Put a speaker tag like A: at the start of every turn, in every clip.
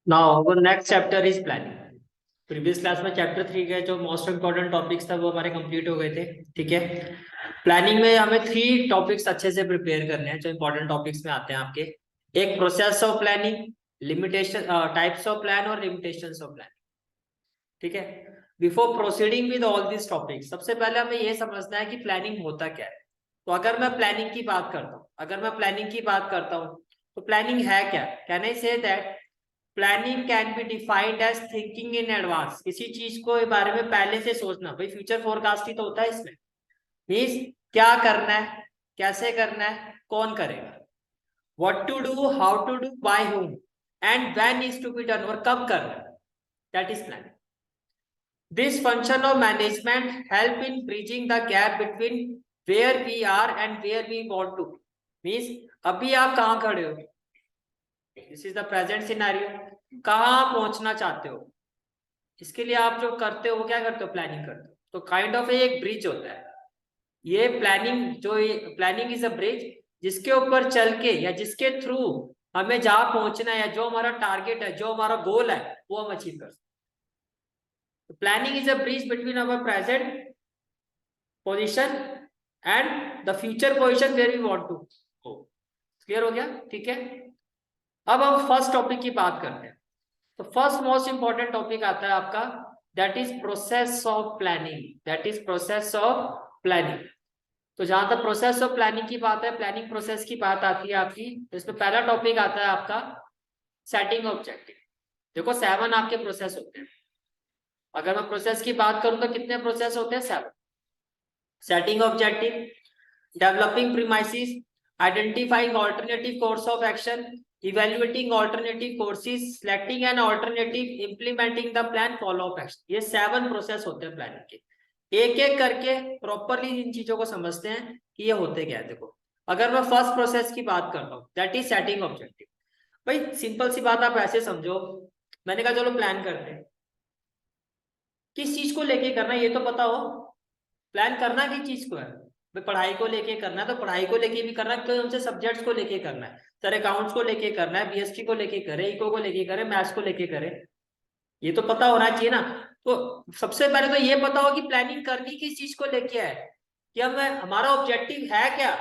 A: Now our next chapter is planning. Previous class में chapter 3 के जो मोस्ट इंपॉर्टेंट टॉपिक्स था वो हमारे कंप्लीट हो गए थे। ठीक है, प्लानिंग में हमें 3 टॉपिक्स अच्छे से प्रिपेयर करने हैं जो इंपॉर्टेंट टॉपिक्स में आते हैं आपके। एक process of planning, limitation, types of plan और लिमिटेशंस ऑफ प्लान। ठीक है, before proceeding with all this topic सबसे पहले हमें ये समझना है कि प्लानिंग होता क्या है। तो अगर मैं प्लानिंग की बात करता हूँ तो प्लानिंग है क्या? Can I say that planning can be defined as thinking in advance. किसी चीज को बारे में पहले से सोचना। भाई फ्यूचर फोरकास्ट ही तो होता है इसमें। मीन्स क्या करना है, कैसे करना है, कौन करेगा, what to do, how to do, by whom and when is to be done, और कब करना है। That is planning. This function of management help in bridging the gap between where we are and where we want to. Means अभी आप कहाँ खड़े हो, this is the present scenario, कहाँ पहुंचना चाहते हो, इसके लिए आप जो करते हो वो क्या करते हो, प्लानिंग करते हो। तो काइंड ऑफ एक ब्रिज होता है ये planning. Planning is a bridge जिसके ऊपर चल के या जिसके थ्रू हमें जहां पहुंचना है, जो हमारा टारगेट है, जो हमारा गोल है, वो हम अचीव कर सकते। Planning is a bridge between our present position and the future position where we want to go. Clear हो गया? ठीक है, अब हम फर्स्ट टॉपिक की बात करते हैं। तो फर्स्ट मोस्ट इंपॉर्टेंट टॉपिक आता है आपका, that is process of planning. तो जहां तक प्रोसेस ऑफ प्लानिंग की बात है, प्लानिंग प्रोसेस की बात आती है आपकी, तो इसमें पहला टॉपिक आता है आपका सेटिंग ऑब्जेक्टिव। देखो 7 आपके प्रोसेस होते हैं। अगर मैं प्रोसेस की बात करूं तो कितने प्रोसेस होते हैं? 7। Setting objective, developing premises, identifying alternative course of action, evaluating alternative courses, selecting an alternative, implementing the plan, follow up action. ये 7 प्रोसेस होते हैं प्लानिंग के। एक एक करके प्रॉपरली इन चीजों को समझते हैं कि ये होते क्या है। देखो अगर मैं फर्स्ट प्रोसेस की बात करता हूँ, दैट इज सेटिंग ऑब्जेक्टिव। भाई सिंपल सी बात आप ऐसे समझो, मैंने कहा चलो प्लान करते हैं, किस चीज को लेके करना ये तो पता हो। प्लान करना किस चीज को है? भाई पढ़ाई को लेके करना है तो पढ़ाई को लेके भी करना है, कौन से सब्जेक्ट्स को लेके करना है, सर अकाउंट्स को लेके करना है, बीएसटी को लेके करे, इको को लेके करे, मैथ्स को लेके करे, ये तो पता होना चाहिए ना। तो सबसे पहले तो ये पता हो कि प्लानिंग करनी किस चीज को लेके है, कि हमें हमारा ऑब्जेक्टिव है क्या।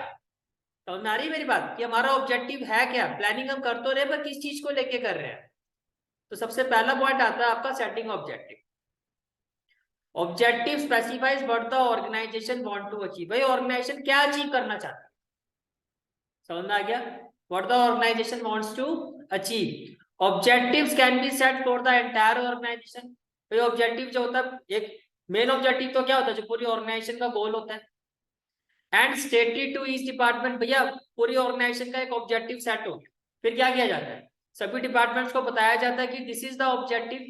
A: समझ में आ रही है मेरी बात, कि हमारा ऑब्जेक्टिव है क्या। प्लानिंग हम कर तो रहे पर किस चीज को लेके कर रहे हैं। तो सबसे पहला पॉइंट आता है आपका setting objective. Objective specifies what the organization want to achieve. भाई ऑर्गेनाइजेशन क्या अचीव करना चाहता है, समझ में आ गया? What the organization wants to achieve. Objectives can be set for the entire organization. भाई ऑब्जेक्टिव जो होता है, एक मेन ऑब्जेक्टिव तो क्या होता है, जो पूरी ऑर्गेनाइजेशन का गोल होता है, and stated to each department. भैया पूरी ऑर्गेनाइजेशन का एक ऑब्जेक्टिव सेट हो गया, फिर क्या किया जाता है, सभी डिपार्टमेंट्स को बताया जाता है कि this is the objective,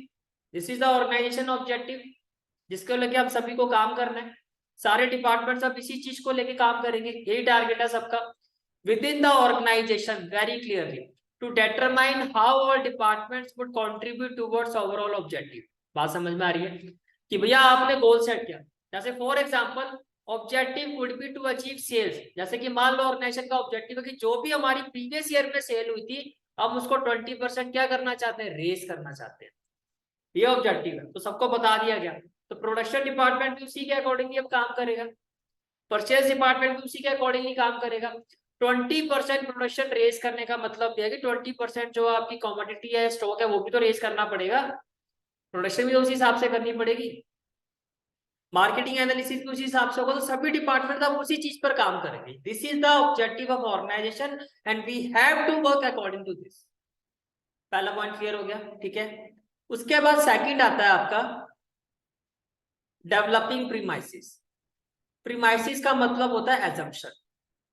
A: this is the organization objective, जिसको लेके आप सभी को काम करना है। सारे डिपार्टमेंट्स अब इसी चीज को लेके काम करेंगे, यही टारगेट है सबका। Within the organization very clearly to determine how all departments would contribute towards overall objective. बात समझ में आ रही है कि भैया आपने गोल सेट किया, जैसे for example objective would be to achieve sales. जैसे कि मान लो ऑर्गेनाइजेशन का ऑब्जेक्टिव है कि जो भी हमारी प्रीवियस ईयर में सेल हुई थी, हम उसको 20% क्या करना चाहते हैं, रेस करना चाहते हैं। ये ऑब्जेक्टिव है, तो सबको बता दिया गया। तो प्रोडक्शन डिपार्टमेंट भी उसी के अकॉर्डिंगली अब काम करेगा, परचेज डिपार्टमेंट भी उसी के अकॉर्डिंगली काम करेगा। 20% प्रोडक्शन रेस करने का मतलब यह है कि 20% जो आपकी कमोडिटी है, स्टॉक है, वो भी तो रेस करना पड़ेगा। प्रोडक्शन भी तो उसी हिसाब से करनी पड़ेगी, मार्केटिंग एनालिसिस भी उसी हिसाब से होगा। तो सभी डिपार्टमेंट अब उसी चीज पर काम करेंगे। This is the objective of organization and we have to work according to this. पहला पॉइंट क्लियर हो गया, ठीक है। उसके बाद सेकंड आता है आपका डेवलपिंग प्रीमाइसिस। प्रीमाइसिस का मतलब होता है एजम्पशन।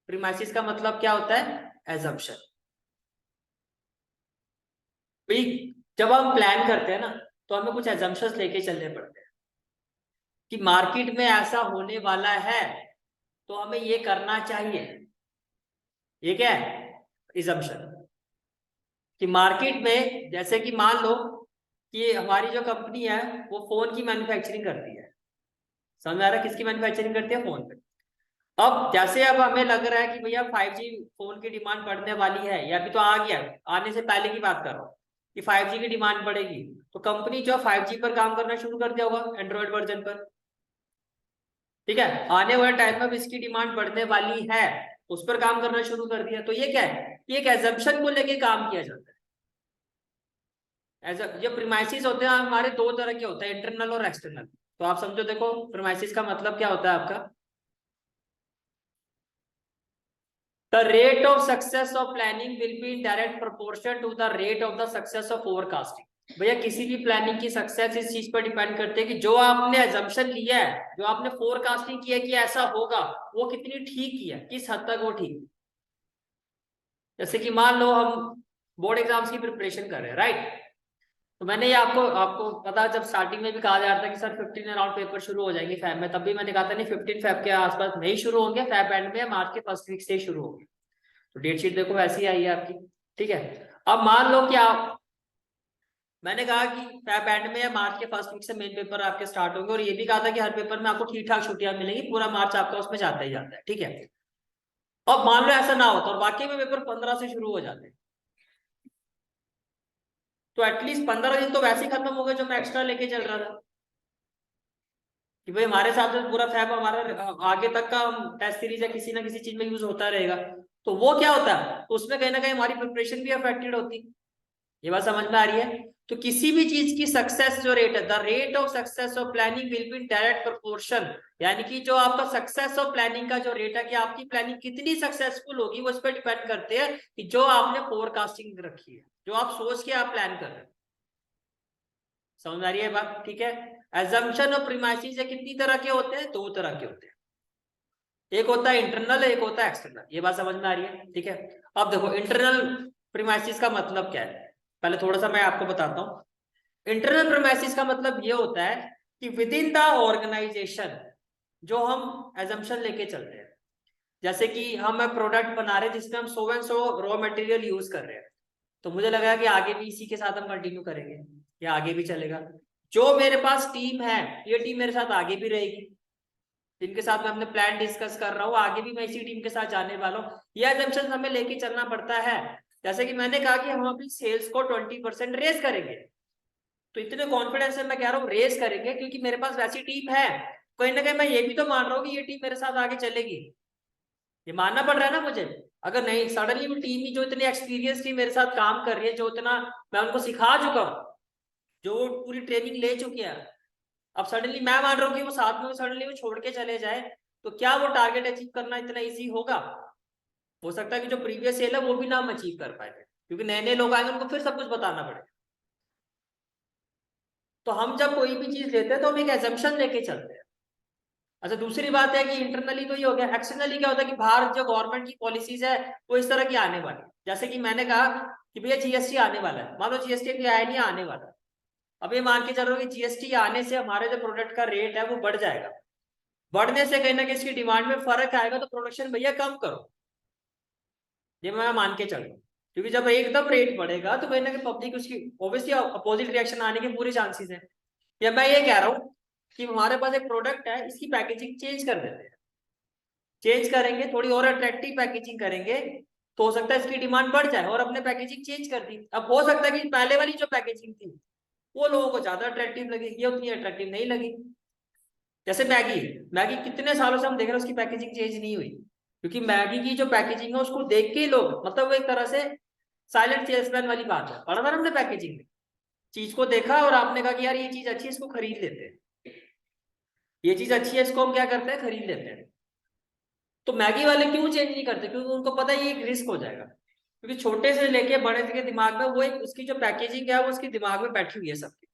A: प्रीमाइसिस का मतलब क्या होता है, एजम्पशन। भाई जब हम प्लान करते हैं ना, तो हमें कुछ एजम्पशंस लेके चलने पड़ते हैं कि मार्केट में ऐसा होने वाला है तो हमें ये करना चाहिए। ये क्या है, एजम्पशन। कि मार्केट में जैसे कि मान लो कि हमारी जो कंपनी है वो फोन की मैन्युफैक्चरिंग करती है। समझ में आ रहा है, किसकी मैन्युफैक्चरिंग करती है, फोन पे। अब जैसे अब हमें लग रहा है कि भैया 5G फोन की डिमांड बढ़ने वाली है, या अभी तो आ गया, आने से पहले की बात कर रहा हूँ। कि 5G की डिमांड बढ़ेगी, तो कंपनी जो 5G पर काम करना शुरू कर दिया होगा एंड्रॉइड वर्जन पर। ठीक है, आने वाले टाइम में भी इसकी डिमांड बढ़ने वाली है, उस पर काम करना शुरू कर दिया। तो ये क्या है, ये एक एजम्पशन को लेके काम किया जाता है। ये प्रीमाइसिस होते हैं हमारे दो तरह के होते हैं, इंटरनल और एक्सटर्नल। तो आप समझो, देखो प्रीमाइसिस का मतलब क्या होता है आपका, the rate of success of planning will be in direct proportion to the rate of the success of forecasting. भैया किसी भी प्लानिंग की सक्सेस इस चीज पर डिपेंड करती है कि जो आपने एजम्पशन लिया है, जो आपने फोरकास्टिंग किया कि ऐसा होगा, वो कितनी ठीक किया, किस हद तक वो ठीक। जैसे कि मान लो हम बोर्ड एग्जाम्स की प्रिपरेशन कर रहे हैं, राइट। तो मैंने ये आपको आपको पता, जब स्टार्टिंग में भी कहा जा रहा था कि सर 15 अराउंड पेपर शुरू हो जाएंगे फैब में, तब भी मैंने कहा था नहीं 15 फैब के आसपास नहीं शुरू होंगे, फैब एंड में मार्च के फर्स्ट वीक से शुरू होंगे। तो डेट शीट देखो वैसी आई है आपकी। ठीक है, अब मान लो कि आप, मैंने कहा कि फैब एंड में या मार्च के फर्स्ट वीक से मेन पेपर आपके स्टार्ट होंगे, और ये भी कहा था कि हर पेपर में आपको ठीक ठाक छुट्टियां मिलेंगी, पूरा मार्च आपका उसमें जाता ही जाता है। ठीक है, अब मान लो ऐसा ना होता और बाकी में पेपर 15 से शुरू हो जाते, तो एटलीस्ट 15 दिन तो वैसे ही खत्म हो गए जो मैं एक्स्ट्रा लेके चल रहा था, कि भाई हमारे साथ तो पूरा फैब हमारा आगे तक का टेस्ट सीरीज या किसी ना किसी चीज में यूज होता रहेगा। तो वो क्या होता है, तो उसमें कहीं ना कहीं हमारी प्रिपरेशन भी अफेक्टेड होती। ये बात समझ में आ रही है। तो किसी भी चीज की सक्सेस जो रेट है, the rate of success of planning will be in direct proportion, यानी कि जो आपका सक्सेस ऑफ प्लानिंग का जो रेट है, कि आपकी प्लानिंग कितनी सक्सेसफुल होगी, वो इस पर डिपेंड करते हैं कि जो आपने फोरकास्टिंग रखी है, जो आप सोच के आप प्लान कर रहे हैं। समझ आ रही है बात, ठीक है। एजम्पशन और प्रीमाइसिस कितनी तरह के होते हैं, दो तरह के होते हैं, एक होता है इंटरनल, एक होता है एक्सटर्नल। ये बात समझ में आ रही है, ठीक है। अब देखो इंटरनल प्रीमाइसिस का मतलब क्या है, पहले थोड़ा सा मैं आपको बताता हूँ। इंटरनल प्रीमाइसिस का मतलब ये होता है कि विद इन द ऑर्गेनाइजेशन जो हम एजम्पशन लेके चलते हैं, जैसे कि हम एक प्रोडक्ट बना रहे हैं जिसमें हम 100 रॉ मटेरियल यूज कर रहे हैं, तो मुझे लगा कि आगे भी इसी के साथ हम कंटिन्यू करेंगे, या आगे भी चलेगा। जो मेरे पास टीम है, ये टीम मेरे साथ आगे भी रहेगी, जिनके साथ मैं अपने प्लान डिस्कस कर रहा हूँ, आगे भी मैं इसी टीम के साथ जाने वाला हूँ। ये एजम्पशन हमें लेके चलना पड़ता है। जैसे कि मैंने कहा कि हम अपनी सेल्स को 20% रेस करेंगे, तो इतने कॉन्फिडेंस से मैं कह रहा हूँ रेस करेंगे, क्योंकि मेरे पास वैसी टीम है। कहीं ना कहीं मैं ये भी तो मान रहा हूँ कि ये टीम मेरे साथ आगे चलेगी, ये मानना पड़ रहा है ना मुझे। अगर नहीं, सडनली वो टीम ही जो इतनी एक्सपीरियंस टीम मेरे साथ काम कर रही है, जो इतना मैं उनको सिखा चुका हूँ, जो वो पूरी ट्रेनिंग ले चुके हैं, अब सडनली मैं मान रहा हूँ कि वो साथ में सडनली वो छोड़ के चले जाए, तो क्या वो टारगेट अचीव करना इतना इजी होगा? हो सकता है कि जो प्रीवियस सेल है वो भी ना हम अचीव कर पाए, क्योंकि नए नए लोग आएंगे, उनको फिर सब कुछ बताना पड़ेगा। तो हम जब कोई भी चीज लेते हैं तो हम एक एजम्पशन लेके चलते हैं। अच्छा, दूसरी बात है कि इंटरनली तो ये हो गया। एक्सटर्नली क्या होता है कि बाहर जो गवर्नमेंट की पॉलिसीज है वो इस तरह की आने वाली, जैसे कि मैंने कहा कि भैया जीएसटी आने वाला है, मान लो जीएसटी अभी आया नहीं, आने वाला है। अब ये मान के चल रहा हूँ कि जीएसटी आने से हमारे जो प्रोडक्ट का रेट है वो बढ़ जाएगा, बढ़ने से कहीं ना कहीं इसकी डिमांड में फर्क आएगा, तो प्रोडक्शन भैया कम करो, ये मैं मान के चल रहा हूँ। क्योंकि जब एकदम रेट बढ़ेगा तो कहीं ना कहीं पब्लिक उसकी ऑब्वियसली अपोजिट रिएक्शन आने के पूरे चांसेस है। या मैं ये कह रहा हूँ कि हमारे पास एक प्रोडक्ट है, इसकी पैकेजिंग चेंज कर देते हैं, चेंज करेंगे, थोड़ी और अट्रैक्टिव पैकेजिंग करेंगे, तो हो सकता है इसकी डिमांड बढ़ जाए, और अपने पैकेजिंग चेंज कर दी। अब हो सकता है कि पहले वाली जो पैकेजिंग थी वो लोगों को ज्यादा अट्रैक्टिव लगी, ये उतनी अट्रैक्टिव नहीं लगी। जैसे मैगी, मैगी कितने सालों से हम देख रहे हैं उसकी पैकेजिंग चेंज नहीं हुई, क्योंकि मैगी की जो पैकेजिंग है उसको देख के ही लोग, मतलब वो एक तरह से साइलेंट सेल्समैन वाली बात है, पढ़ा था ना हमने पैकेजिंग में, चीज को देखा और आपने कहा कि यार ये चीज अच्छी है, इसको खरीद लेते हैं, ये चीज अच्छी है, इसको हम क्या करते हैं, खरीद लेते हैं। तो मैगी वाले क्यों चेंज नहीं करते? क्योंकि उनको पता है ये एक रिस्क हो जाएगा, क्योंकि छोटे से लेके बड़े के दिमाग में वो एक उसकी जो पैकेजिंग है वो उसके दिमाग में बैठी हुई है सबकी।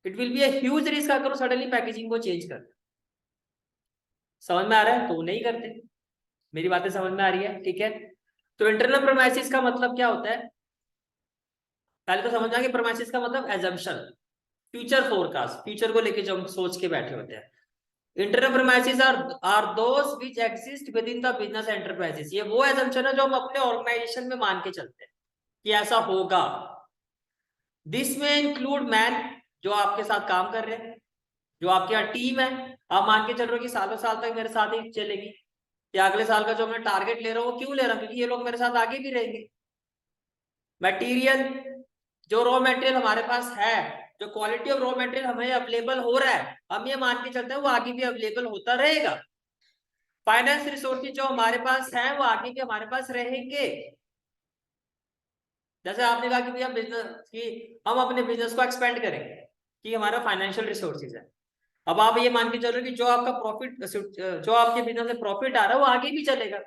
A: It will B a huge risk अगर वो सडनली पैकेजिंग को चेंज कर। समझ में आ रहा है? तो वो नहीं करते। मेरी बातें समझ में आ रही है, ठीक है। तो इंटरनल प्रेमाइसिस का मतलब क्या होता है, पहले तो समझना कि प्रेमाइसिस का मतलब एजम्पशन, फ्यूचर फोरकास्ट, फ्यूचर को लेके जो हम सोच के बैठे होते हैं। Internal premises are those which exist within the business enterprises, ये वो एजम्पशन है जो हम अपने ऑर्गेनाइजेशन में मान के चलते हैं कि ऐसा होगा। दिस में इंक्लूड मैन, जो आपके साथ काम कर रहे हैं, जो आपके यहाँ टीम है, आप मान के चल रहे हो कि सालों साल तक मेरे साथ ही चलेगी, या अगले साल का जो मैं टारगेट ले रहा हूँ वो क्यों ले रहा हूँ, क्योंकि ये लोग मेरे साथ आगे भी रहेंगे। मटेरियल, जो रॉ मटेरियल हमारे पास है, जो क्वालिटी ऑफ रॉ मटेरियल हमें अवेलेबल हो रहा है, हम ये मान के चलते हैं वो आगे भी अवेलेबल होता रहेगा। फाइनेंस रिसोर्सेज जो हमारे पास है वो आगे भी हमारे पास रहेंगे। जैसे आपने कहा कि भैया बिजनेस की हम अपने बिजनेस को एक्सपेंड करेंगे, कि हमारा फाइनेंशियल रिसोर्सेज है। अब आप ये मान के चल रहे हो कि जो आपका प्रॉफिट, जो आपके बिजनेस में प्रॉफिट आ रहा है वो आगे भी चलेगा,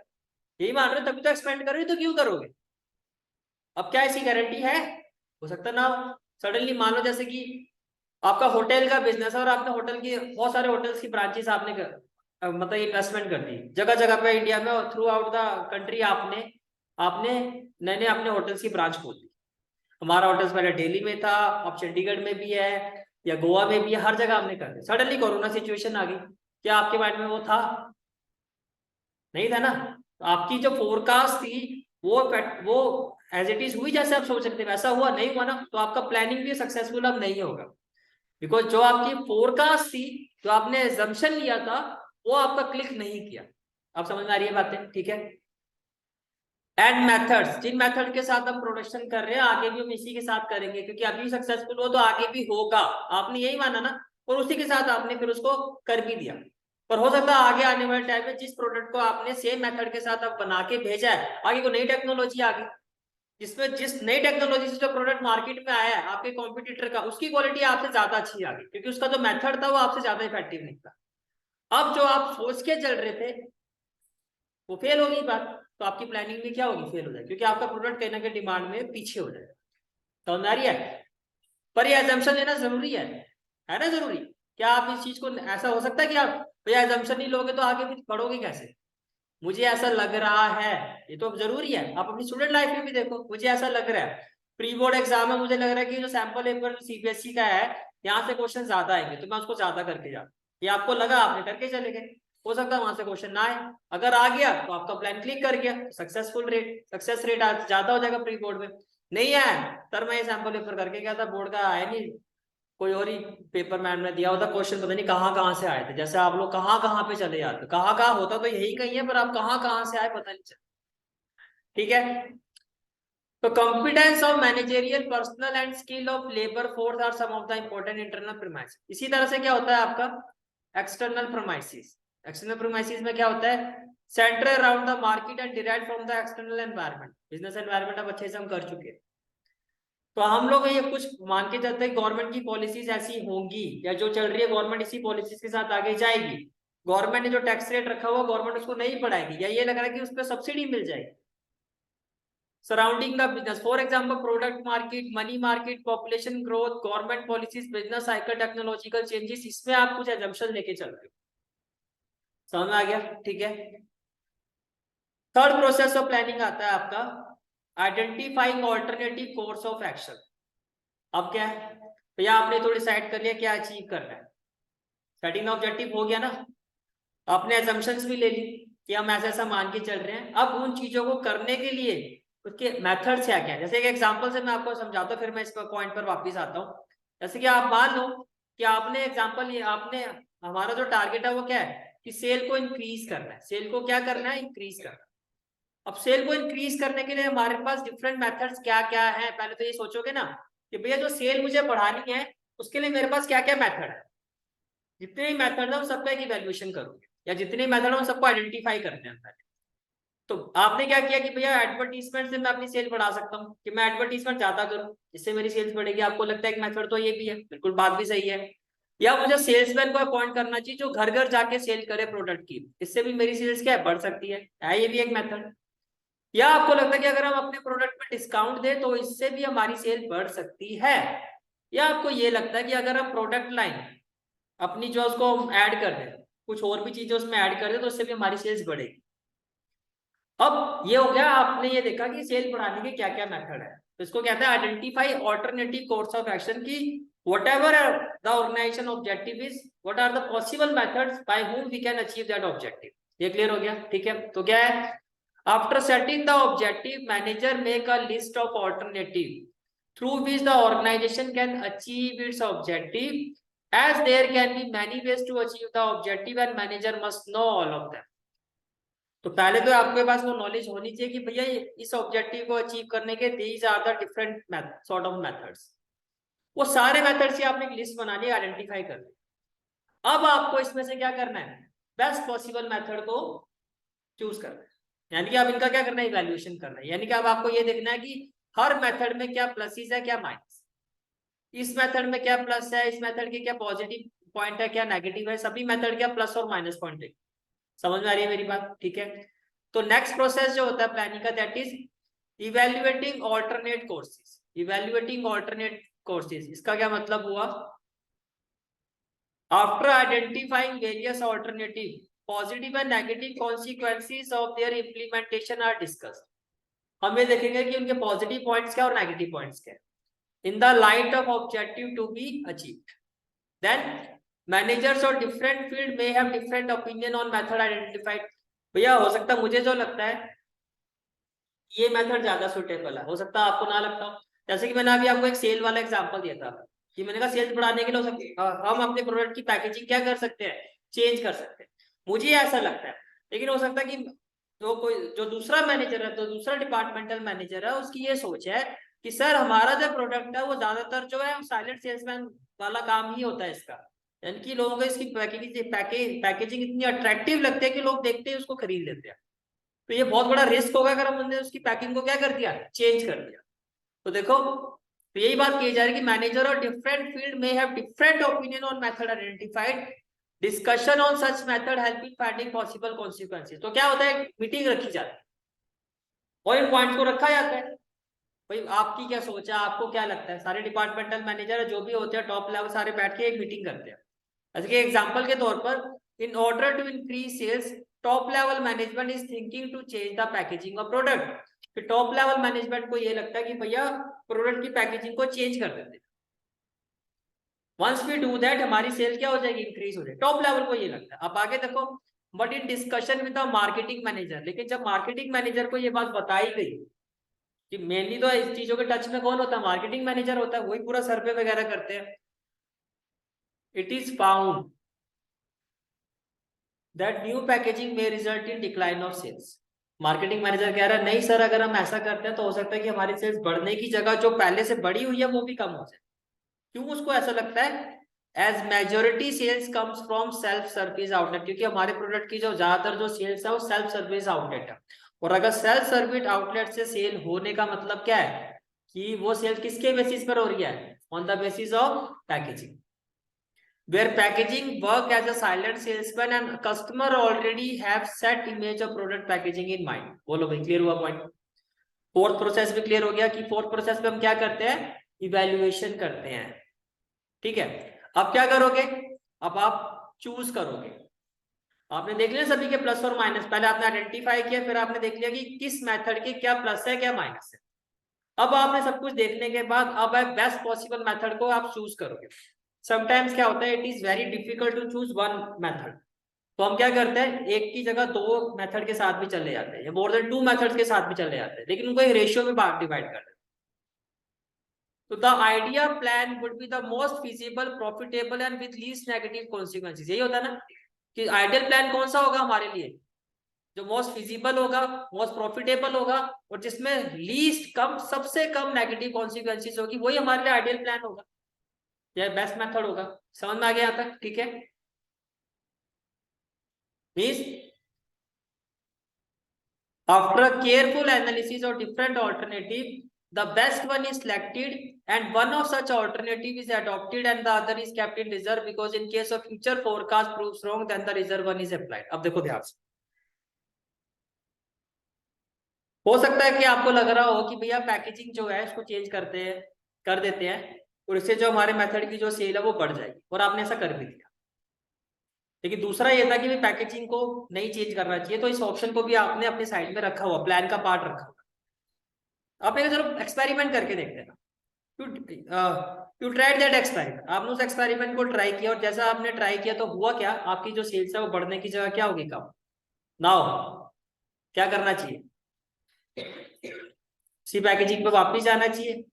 A: यही मान रहे हो, तभी तो एक्सपेंड कर रहे हो, तो क्यों करोगे? अब क्या ऐसी गारंटी है? हो सकता ना सडनली मान लो जैसे कि आपका होटल का बिजनेस है और आपने होटल की बहुत सारे होटल्स की ब्रांचेस आपने मतलब इन्वेस्टमेंट कर दी जगह जगह पे इंडिया में और थ्रू आउट द कंट्री, आपने आपने नए नए अपने होटल्स की ब्रांच खोल दी। हमारा होटल्स पहले दिल्ली में था, अब चंडीगढ़ में भी है या गोवा में भी है, हर जगह हमने कर दिया। सडनली कोरोना सिचुएशन आ गई, क्या आपके माइंड में वो था? नहीं था ना। तो आपकी जो फोरकास्ट थी वो एज इट इज हुई जैसे आप सोच रहे थे वैसा हुआ नहीं हुआ ना, तो आपका प्लानिंग भी सक्सेसफुल अब नहीं होगा। बिकॉज जो आपकी फोरकास्ट थी, जो आपने एजम्पशन लिया था, वो आपका क्लिक नहीं किया। आप समझ में आ रही है बातें? ठीक है। एंड मेथड्स, जिन मेथड के साथ हम प्रोडक्शन कर रहे हैं आगे भी हम इसी के साथ करेंगे, क्योंकि अभी सक्सेसफुल हो तो आगे भी होगा, आपने यही माना ना, और उसी के साथ आपने फिर उसको कर भी दिया। पर हो सकता है आगे आने वाले टाइम में जिस प्रोडक्ट को आपने सेम मेथड के साथ अब बना के भेजा है, आगे को नई टेक्नोलॉजी आ गई, जिसमें जिस नई टेक्नोलॉजी से जो प्रोडक्ट मार्केट में आया है आपके कॉम्पिटिटर का, उसकी क्वालिटी आपसे ज्यादा अच्छी आ गई, क्योंकि उसका जो मेथड था वो आपसे ज्यादा इफेक्टिव निकला। अब जो आप सोच के चल रहे थे वो फेल हो गई बात, तो आपकी प्लानिंग में क्या होगी? फेल हो जाए, क्योंकि आपका प्रोडक्ट कहीं ना कहीं डिमांड में पीछे हो जाएगा। समझ आ रही है? पर ये एजम्पशन लेना जरूरी है ना? जरूरी। क्या आप इस चीज को, ऐसा हो सकता है कि आप भैया एजम्पशन नहीं लोगे तो आगे फिर पढ़ोगे कैसे? मुझे ऐसा लग रहा है, ये तो जरूरी है। आप अपनी स्टूडेंट लाइफ में भी देखो, मुझे ऐसा लग रहा है प्री बोर्ड एग्जाम में मुझे लग रहा है कि जो सैंपल पेपर सीबीएसई का है यहाँ से क्वेश्चन ज्यादा आएंगे, तो मैं उसको ज्यादा करके जाऊँ। ये आपको लगा, आपने करके चले गए, हो सकता है वहां से क्वेश्चन ना आए। अगर आ गया तो आपका प्लान क्लिक कर गया, सक्सेस रेट ज्यादा हो जाएगा प्री बोर्ड में। नहीं है सर, मैं ये सैंपल पेपर करके गया था, बोर्ड का आया नहीं, कोई और ही पेपर मैम ने दिया होता, क्वेश्चन पता नहीं कहाँ कहाँ से आए थे। जैसे आप लोग कहाँ कहाँ पे चले जाते, कहाँ कहाँ होता तो यही कहीं है, पर आप कहाँ कहाँ से आए पता नहीं चला। ठीक है। तो competence of managerial personnel and skill of labour force are some of the important internal premises. इसी तरह से क्या होता है आपका एक्सटर्नल प्रीमाइसेस। एक्सटर्नल प्रीमाइसेस में क्या होता है? Centre around the market and derive from the external environment. Business environment अब अच्छे से हम कर चुके हैं, तो हम लोग ये कुछ मान के चलते हैं गवर्नमेंट की पॉलिसीज ऐसी होंगी, या जो चल रही है गवर्नमेंट इसी पॉलिसीज के साथ आगे जाएगी। गवर्नमेंट ने जो टैक्स रेट रखा हुआ गवर्नमेंट उसको नहीं बढ़ाएगी, या ये लग रहा है कि उस पर सब्सिडी मिल जाएगी। Surrounding the business, for example product market, money market, population growth, government policies, business cycle, technological changes, इसमें आप कुछ एजम्पशन लेके चल रहे हो। समझ में आ गया? ठीक है। थर्ड प्रोसेस ऑफ प्लानिंग आता है आपका identifying alternative course of action. अब क्या है भैया, आपने थोड़ी सेट कर लिया क्या अचीव करना है, सेटिंग ऑब्जेक्टिव हो गया ना, आपने एजम्पशंस भी ले ली कि हम ऐसा ऐसा मान के चल रहे हैं। अब उन चीजों को करने के लिए उसके मेथड्स क्या क्या है, जैसे एक एग्जांपल से मैं आपको समझाता हूँ, फिर मैं इस पॉइंट पर वापस आता हूँ। जैसे कि आप मान लो कि आपने एग्जाम्पल ये आपने, हमारा जो टारगेट है वो क्या है कि सेल को इंक्रीज करना है। सेल को क्या करना है? इंक्रीज करना है। अब सेल को इंक्रीज करने के लिए हमारे पास डिफरेंट मेथड्स क्या क्या है, पहले तो ये सोचोगे ना कि भैया जो सेल मुझे बढ़ानी है उसके लिए मेरे पास क्या क्या मेथड है। जितने भी मेथड है उन सबका एक इवैल्यूएशन करोगे, या जितने मेथड है उन सबको आइडेंटिफाई करते हैं पहले। तो आपने क्या किया कि भैया एडवर्टीजमेंट से मैं अपनी सेल बढ़ा सकता हूँ, कि मैं एडवर्टीजमेंट ज्यादा करूँ इससे मेरी सेल्स बढ़ेगी। आपको लगता है एक मेथड तो ये भी है, बिल्कुल बात भी सही है। या मुझे सेल्समैन को अपॉइंट करना चाहिए जो घर घर जाके सेल करे प्रोडक्ट की, इससे भी मेरी सेल्स क्या है? बढ़ सकती है ये भी एक मेथड। या आपको लगता है कि अगर हम अपने प्रोडक्ट में डिस्काउंट दें तो इससे भी हमारी सेल बढ़ सकती है। या आपको ये लगता है कि अगर हम प्रोडक्ट लाइन अपनी जो उसको ऐड कर दें, कुछ और भी चीजें उसमें ऐड कर दें, तो उससे भी हमारी सेल्स बढ़ेगी। अब ये हो गया, आपने ये देखा कि सेल बढ़ाने के क्या क्या मेथड है, तो इसको कहते हैं identify alternative course of action की whatever the organization objective is, what are the possible methods by whom we can achieve that objective। ये क्लियर हो गया? ठीक है। तो क्या है, after setting the objective manager make a list of alternative through which the organization can achieve its objective, as there can be many ways to achieve the objective and manager must know all of them। तो पहले तो आपके पास वो knowledge होनी चाहिए कि भैया इस ऑब्जेक्टिव को अचीव करने के these are the different sort of methods. वो सारे मेथड्स की आपने एक लिस्ट बना ली, आइडेंटिफाई कर ली। अब आपको इसमें से क्या करना है, बेस्ट पॉसिबल मेथड को चूज करना है। यानी कि आप इनका क्या करना है, इवैल्यूएशन करना है। यानी कि अब आपको ये देखना है कि हर मेथड में क्या प्लसेस है क्या माइनस, इस मेथड में क्या प्लस है, इस मेथड के क्या पॉजिटिव पॉइंट है क्या नेगेटिव है, सभी मेथड क्या प्लस और माइनस पॉइंट है। समझ में आ रही है मेरी बात? ठीक है। तो नेक्स्ट प्रोसेस जो होता है प्लानिंग का, that is evaluating alternate courses. Evaluating alternate courses, इसका क्या मतलब हुआ, after identifying various alternative positive and negative consequences of their implementation are discussed. हम ये देखेंगे कि उनके पॉजिटिव पॉइंट्स क्या और नेगेटिव पॉइंट्स क्या in the light of objective to be achieved. Then managers और डिफरेंट फील्ड में have different opinion on method identified. भैया हो सकता है मुझे जो लगता है ये मेथड ज्यादा सुटेबल है, हो सकता है आपको ना लगता हो। जैसे कि मैंने अभी आपको एक सेल वाला एग्जांपल दिया था कि मैंने कहा सेल्स बढ़ाने के लिए हो सकता है हम अपने प्रोडक्ट की पैकेजिंग क्या कर सकते हैं, चेंज कर सकते हैं। मुझे ऐसा लगता है, लेकिन हो सकता है कि जो दूसरा मैनेजर है, तो दूसरा डिपार्टमेंटल मैनेजर है, उसकी ये सोच है कि सर हमारा जो प्रोडक्ट है वो ज्यादातर जो है साइलेंट सेल्समैन वाला काम ही होता है इसका। यानी कि लोगों को इसकी पैकेजिंग इतनी अट्रैक्टिव लगती है कि लोग देखते ही उसको खरीद लेते हैं। तो ये बहुत बड़ा रिस्क होगा अगर हमने उसकी पैकिंग को क्या कर दिया, चेंज कर दिया। तो देखो, तो यही बात की जा रही है कि मैनेजर और डिफरेंट फील्ड में have different opinion on method identified, discussion on such method helping finding possible consequences. तो क्या होता है, मीटिंग रखी जाती है और इन पॉइंट्स को रखा जाता है, भाई आपकी क्या सोच है, आपको क्या लगता है। सारे डिपार्टमेंटल मैनेजर जो भी होते हैं टॉप लेवल सारे बैठ के एक मीटिंग करते हैं। जैसे कि एग्जांपल के तौर पर, in order to increase sales top level management is thinking to change the packaging of product. फिर टॉप लेवल मैनेजमेंट को ये लगता है कि भैया प्रोडक्ट की पैकेजिंग को चेंज कर देते हैं। वंस वी डू दैट हमारी सेल क्या हो जाएगी, इंक्रीज हो जाएगी। टॉप लेवल को ये लगता है। अब आगे देखो, but in discussion with the marketing manager, लेकिन जब मार्केटिंग मैनेजर को ये बात बताई गई कि मेनली तो इस चीजों के टच में कौन होता है, मार्केटिंग मैनेजर होता है, वही पूरा सर्वे वगैरह करते हैं। It is found that new packaging में result in decline of sales. Marketing manager कह रहा है नहीं सर, अगर हम ऐसा करते हैं तो हो सकता है कि हमारी सेल्स बढ़ने की जगह जो पहले से बढ़ी हुई है वो भी कम हो जाए। क्यों उसको ऐसा लगता है, as majority sales comes from self service outlet, क्योंकि हमारे प्रोडक्ट की जो ज्यादातर जो सेल्स है वो सेल्फ सर्विस आउटलेट है। और अगर सेल्फ सर्विस आउटलेट से सेल होने का मतलब क्या है, कि वो सेल किसके बेसिस पर हो रही है, on the basis of packaging, where packaging work as a silent salesman and customer already have set image of product packaging in mind। बोलो भाई, क्लियर हुआ पॉइंट? फोर्थ प्रोसेस भी क्लियर हो गया कि फोर्थ प्रोसेस में हम क्या करते हैं, इवैल्यूएशन करते हैं। ठीक है, अब क्या करोगे, अब आप चूज करोगे। आपने देख लिया सभी के प्लस और माइनस, पहले आपने आइडेंटिफाई किया, फिर आपने देख लिया कि किस मेथड के क्या प्लस है क्या माइनस है। अब आपने सब कुछ देखने के बाद अब बेस्ट पॉसिबल मेथड को आप चूज करोगे। समटाइम्स क्या होता है, it is very difficult to choose one method, तो हम क्या करते हैं, एक की जगह दो मेथड के साथ भी चले जाते हैं या मोर देन टू मेथड्स के साथ भी चले जाते हैं, लेकिन उनको एक रेशियो में डिवाइड करते हैं। तो the idea plan would be the most feasible, profitable and with least negative consequences. यही होता है ना कि आइडियल प्लान कौन सा होगा हमारे लिए, जो मोस्ट फिजिबल होगा, मोस्ट प्रॉफिटेबल होगा और जिसमें लीस्ट कम, सबसे कम नेगेटिव कॉन्सिक्वेंसेस होगी, वही हमारे लिए आइडियल प्लान होगा या बेस्ट मेथड होगा। समझ में आ गया यहाँ तक? ठीक है, means after a careful analysis of different alternative, the best one is selected and one of such alternative is adopted and the other is kept in reserve, because in case of future forecast proves wrong then the reserve one is applied। अब देखो ध्यान से, हो सकता है कि आपको लग रहा हो कि भैया पैकेजिंग जो है इसको चेंज करते हैं, कर देते हैं और इससे जो हमारे मेथड की जो सेल है वो बढ़ जाएगी, और आपने ऐसा कर भी दिया। लेकिन दूसरा ये था कि भाई पैकेजिंग को नहीं चेंज करना चाहिए, तो इस ऑप्शन को भी आपने अपने साइड में रखा हुआ, प्लान का पार्ट रखा हुआ। आपने चलो एक्सपेरिमेंट करके देखते हैं ना, यू ट्राइड दैट एक्सपेरिमेंट। आपने उस एक्सपेरिमेंट को ट्राई किया और जैसा आपने ट्राई किया तो हुआ क्या, आपकी जो सेल्स है वो बढ़ने की जगह क्या होगी, कम। नाउ क्या करना चाहिए, सी पैकेजिंग पे वापस जाना चाहिए।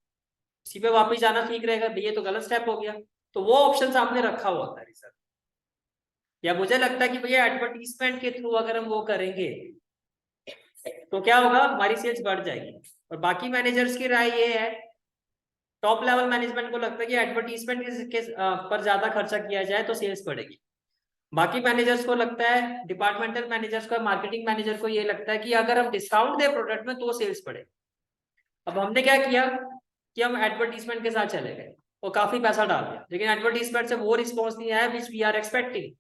A: सी पे वापस जाना ठीक रहेगा, ये तो गलत स्टेप हो गया। तो वो ऑप्शन आपने रखा हुआ था रिसर्च, या मुझे लगता है कि भैया एडवर्टीजमेंट के थ्रू अगर हम वो करेंगे तो क्या होगा, हमारी सेल्स बढ़ जाएगी। और बाकी मैनेजर्स की राय ये है, टॉप लेवल मैनेजमेंट को लगता है कि एडवर्टीजमेंट के पर ज्यादा खर्चा किया जाए तो सेल्स बढ़ेगी। बाकी मैनेजर्स को लगता है, डिपार्टमेंटल मैनेजर्स को, मार्केटिंग मैनेजर को ये लगता है कि अगर हम डिस्काउंट दे प्रोडक्ट में तो सेल्स बढ़े। अब हमने क्या किया कि हम एडवर्टीजमेंट के साथ चले गए और काफी पैसा डाल दिया, लेकिन एडवर्टीजमेंट से वो रिस्पॉन्स नहीं आया विच वी आर एक्सपेक्टिंग।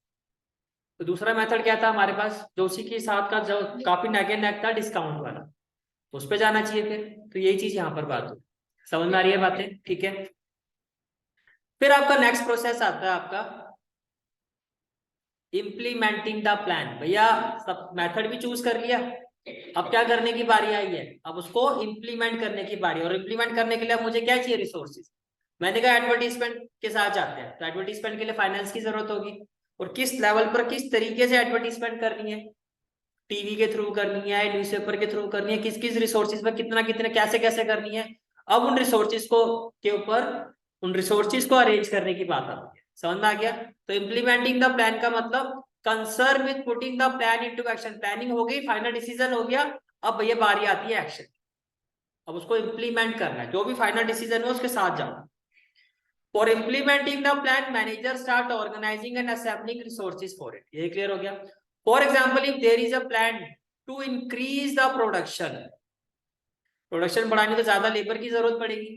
A: तो दूसरा मेथड क्या था हमारे पास, जो उसी के साथ का जो काफी नेक एंड नेक था, डिस्काउंट वाला, तो उस पर जाना चाहिए फिर। तो यही चीज यहाँ पर बात हो, समझ में आ रही है बातें, ठीक है। फिर आपका नेक्स्ट प्रोसेस आता है आपका इम्प्लीमेंटिंग द प्लान। भैया सब मेथड भी चूज कर लिया, अब क्या करने की बारी आई है, अब उसको इम्प्लीमेंट करने की बारी। और इम्प्लीमेंट करने के लिए मुझे क्या चाहिए, रिसोर्सेज। मैंने कहा एडवर्टीजमेंट के साथ जाते हैं, तो एडवर्टीजमेंट के लिए फाइनेंस की जरूरत होगी। और किस लेवल पर किस तरीके से एडवर्टीजमेंट करनी है, टीवी के थ्रू करनी है, न्यूज़पेपर के थ्रू करनी है, किस किस रिसोर्सेज पर कितना कितना कैसे कैसे करनी है। अब उन रिसोर्सेज को के ऊपर उन रिसोर्सेज को अरेंज करने की बात आती है, समझ में आ गया। तो इम्प्लीमेंटिंग द प्लान का मतलब concern with putting the plan into action. Planning हो गई, फाइनल डिसीजन हो गया, अब भैया बारी आती है एक्शन। अब उसको इम्प्लीमेंट करना है, जो भी फाइनल डिसीजन हो उसके साथ जाओ। For implementing the plan, managers start organizing and assembling resources for it. ये क्लियर हो गया। For example, if there is a plan to increase the production, production बढ़ाने तो ज्यादा लेबर की जरूरत पड़ेगी,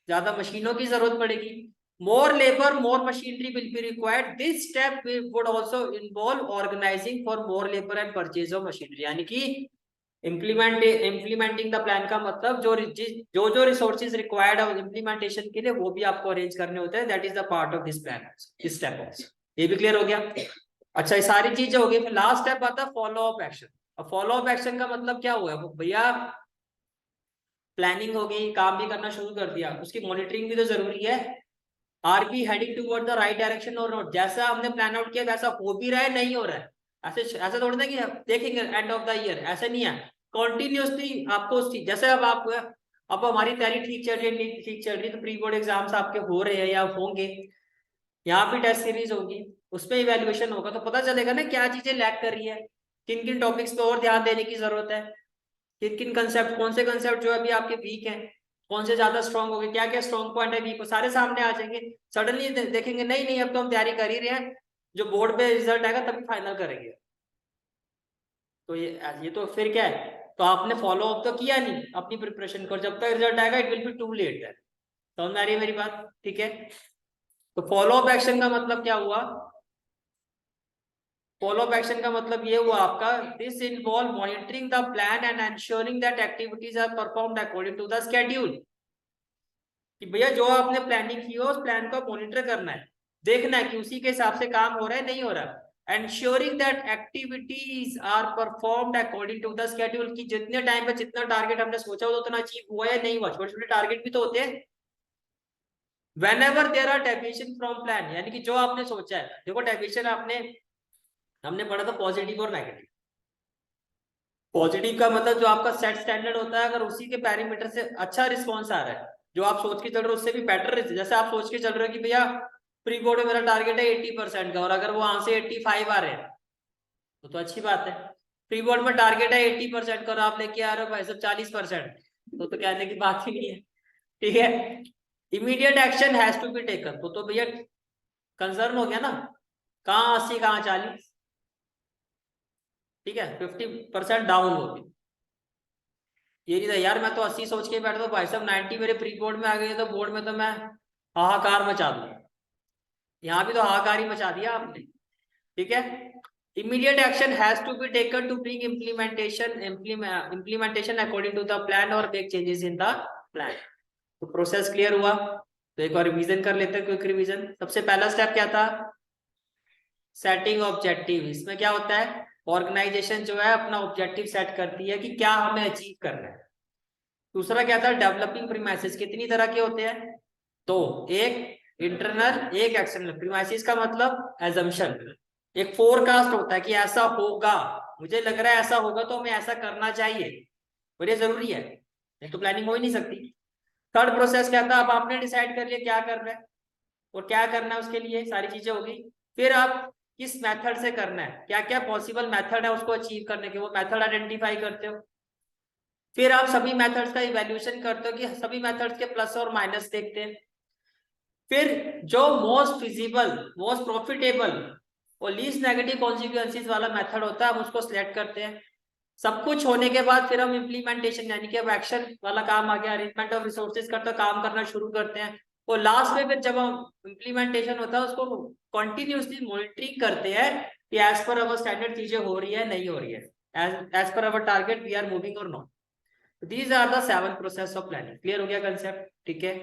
A: ज्यादा मशीनों की जरूरत पड़ेगी। More labor, more machinery will be required. This step would also involve organizing for more labor and purchase of machinery. यानी कि इम्प्लीमेंटिंग द प्लान का मतलब जो रिसोर्सेज रिक्वायर्ड है इम्प्लीमेंटेशन के लिए वो भी आपको अरेंज करने होते हैं। That is the part of this plan, this step also. ये भी क्लियर हो गया। अच्छा, ये सारी चीजें हो गई, फिर लास्ट स्टेप आता है फॉलो अप एक्शन। अब फॉलो अप एक्शन का मतलब क्या हुआ, भैया प्लानिंग हो गई, काम भी करना शुरू कर दिया, उसकी मॉनिटरिंग भी तो जरूरी है। R B heading toward the right direction और नॉट, जैसा हमने प्लान आउट किया वैसा हो भी रहा है, नहीं हो रहा है। ऐसे ऐसा थोड़ी ना कि देखेंगे एंड ऑफ द ईयर, ऐसा नहीं है। कॉन्टिन्यूसली आपको जैसे अब हमारी तैयारी ठीक चल रही है, नहीं ठीक चल रही, तो प्री बोर्ड एग्जाम्स आपके हो रहे हैं या होंगे, यहाँ भी टेस्ट सीरीज होगी, उसमें इवेल्युएशन होगा, तो पता चलेगा ना क्या चीजें लैक कर रही है, किन किन टॉपिक्स पे और ध्यान देने की जरूरत है, किन किन कंसेप्ट, कौन से कंसेप्ट जो अभी आपके वीक हैं, कौन से ज्यादा स्ट्रांग हो गए, क्या क्या स्ट्रांग पॉइंट है वीक, को सारे सामने आ जाएंगे। सडनली देखेंगे नहीं नहीं अब तो हम तैयारी कर ही रहे हैं, जो बोर्ड पे रिजल्ट आएगा तभी फाइनल करेंगे। तो ये तो फिर क्या है, तो आपने फॉलो अप तो किया नहीं अपनी प्रिपरेशन को, जब तक रिजल्ट आएगा it will be too late है। समझ में आ रही है मेरी बात, ठीक है। तो फॉलो अप एक्शन का मतलब क्या हुआ, फॉलो अप एक्शन का मतलब ये हुआ आपका, this involve monitoring the plan and ensuring that activities are performed according to the schedule. कि भैया जो आपने प्लानिंग की हो उस प्लान को मॉनिटर करना है, देखना है कि उसी के हिसाब से काम हो रहा है नहीं हो रहा। Ensuring that activities are performed according to the schedule, की जितने टाइम पे जितना टारगेट हमने सोचा हो उतना अचीव हुआ या नहीं हुआ, छोटे छोटे टारगेट भी तो होते हैं। Whenever there are deviation from plan, यानी कि जो आपने सोचा है, देखो डेविएशन हमने पढ़ा था पॉजिटिव और नेगेटिव। पॉजिटिव का मतलब जो आपका सेट स्टैंडर्ड होता है, अगर उसी के पैरामीटर से अच्छा रिस्पॉन्स आ रहा है, जो आप सोच के चल रहे हो उससे भी बेटर, जैसे आप सोच के चल रहे हो कि भैया प्री बोर्ड में मेरा टारगेट है 80% का, और अगर वो वहां से 85 आ रहे हैं तो अच्छी बात है। प्री बोर्ड में टारगेट है 80% का और आप लेके आ रहे हो भाई सब 40%, तो कहने की बात ही नहीं है, ठीक है। Immediate action has to be taken, तो भैया कंसर्न हो गया ना, कहाँ 80 कहाँ 40, ठीक है, 50% डाउन हो गई। ये नहीं था यार मैं तो 80 सोच के बैठा था, भाई साहब 90 मेरे प्री बोर्ड में आ गए, तो बोर्ड में तो मैं हाहाकार मचा दूंगा। यहाँ भी तो हाहाकार ही मचा दिया आपने, ठीक है। Immediate action has to be taken to bring implementation according to the plan और make changes in the plan. तो प्रोसेस क्लियर हुआ, तो एक बार रिवीजन कर लेते हैं, क्विक रिवीजन। सबसे पहला स्टेप क्या था, सेटिंग ऑब्जेक्टिव। इसमें क्या होता है, ऑर्गेनाइजेशन जो है अपना ऑब्जेक्टिव सेट करती है कि क्या हमें अचीव करना है। दूसरा क्या था, डेवलपिंग प्रीमाइसेस। कितनी तरह के होते हैं, दो, एक इंटरनल एक एक्सटर्नल। प्रीमाइसेस का मतलब एजम्पशन, एक फोरकास्ट होता है कि ऐसा होगा, मुझे लग रहा है ऐसा होगा तो हमें ऐसा करना चाहिए, और ये जरूरी है, नहीं तो प्लानिंग हो ही नहीं सकती। थर्ड प्रोसेस क्या था, अब आपने डिसाइड कर लिया क्या करना है और क्या करना है, उसके लिए सारी चीजें होगी। फिर आप किस मेथड से करना है, क्या क्या पॉसिबल मेथड है उसको अचीव करने के, वो मेथड आइडेंटिफाई करते हो। फिर आप सभी मेथड्स का इवैल्यूएशन करते हो कि सभी मेथड्स के प्लस और माइनस देखते हैं। फिर जो मोस्ट फिजिबल, मोस्ट प्रॉफिटेबल और लीस्ट नेगेटिव कॉन्सिक्वेंसेस वाला मेथड होता है हम उसको सिलेक्ट करते हैं। सब कुछ होने के बाद फिर हम इम्प्लीमेंटेशन यानी कि अब एक्शन वाला काम आ गया, अरेंजमेंट ऑफ रिसोर्सेज करते काम करना शुरू करते हैं। और लास्ट में फिर जब हम इम्प्लीमेंटेशन होता है उसको कंटिन्यूसली मॉनिटरिंग करते हैं कि एज पर अवर स्टैंडर्ड चीजें हो रही है नहीं हो रही है, as per our target we are moving or not. These are the 7 process of planning. Clear हो गया कंसेप्ट? ठीक है।